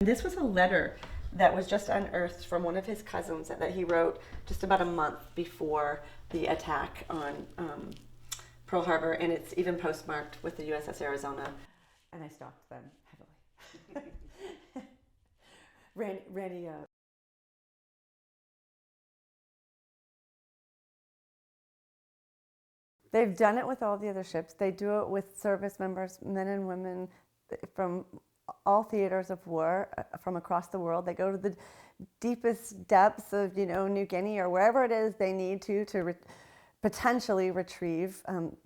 This was a letter that was just unearthed from one of his cousins that he wrote just about a month before the attack on Pearl Harbor, and it's even postmarked with the USS Arizona. And I stalked them heavily. Randy they've done it with all the other ships. They do it with service members, men and women from all theaters of war from across the world. They go to the deepest depths of, New Guinea or wherever it is they need to potentially retrieve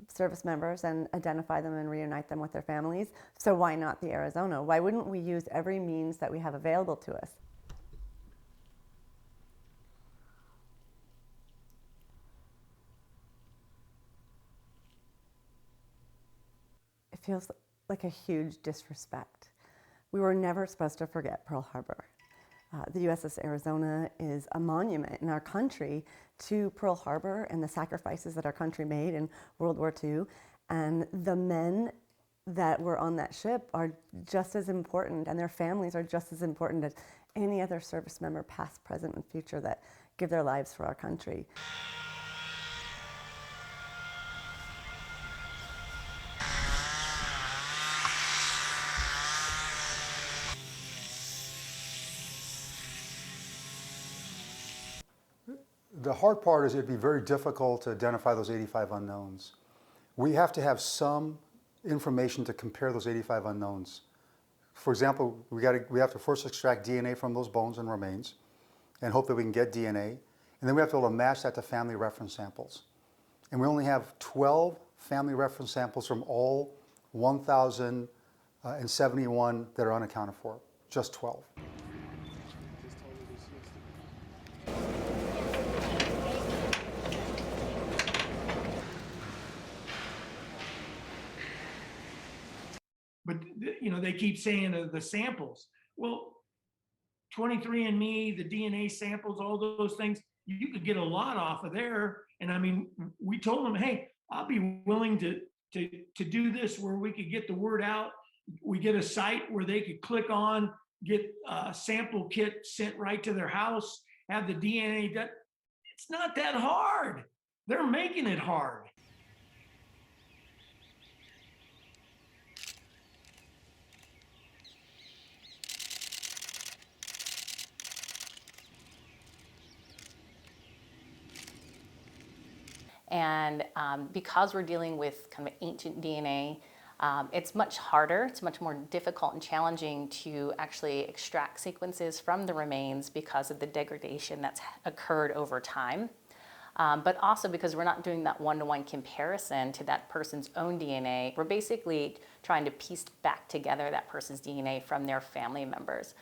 service members and identify them and reunite them with their families. So why not the Arizona? Why wouldn't we use every means that we have available to us? It feels like a huge disrespect. We were never supposed to forget Pearl Harbor. The USS Arizona is a monument in our country to Pearl Harbor and the sacrifices that our country made in World War II. And the men that were on that ship are just as important, and their families are just as important as any other service member, past, present, and future, that give their lives for our country. The hard part is it'd be very difficult to identify those 85 unknowns. We have to have some information to compare those 85 unknowns. For example, we have to first extract DNA from those bones and remains and hope that we can get DNA. And then we have to be able to match that to family reference samples. And we only have 12 family reference samples from all 1,071 that are unaccounted for, just 12. But they keep saying the samples. Well, 23andMe, the DNA samples, all those things, you could get a lot off of there. And I mean, we told them, hey, I'll be willing to do this where we could get the word out. We get a site where they could click on, get a sample kit sent right to their house, have the DNA done. It's not that hard. They're making it hard. And because we're dealing with kind of ancient DNA, it's much harder, it's much more difficult and challenging to actually extract sequences from the remains because of the degradation that's occurred over time. But also because we're not doing that one-to-one comparison to that person's own DNA, we're basically trying to piece back together that person's DNA from their family members.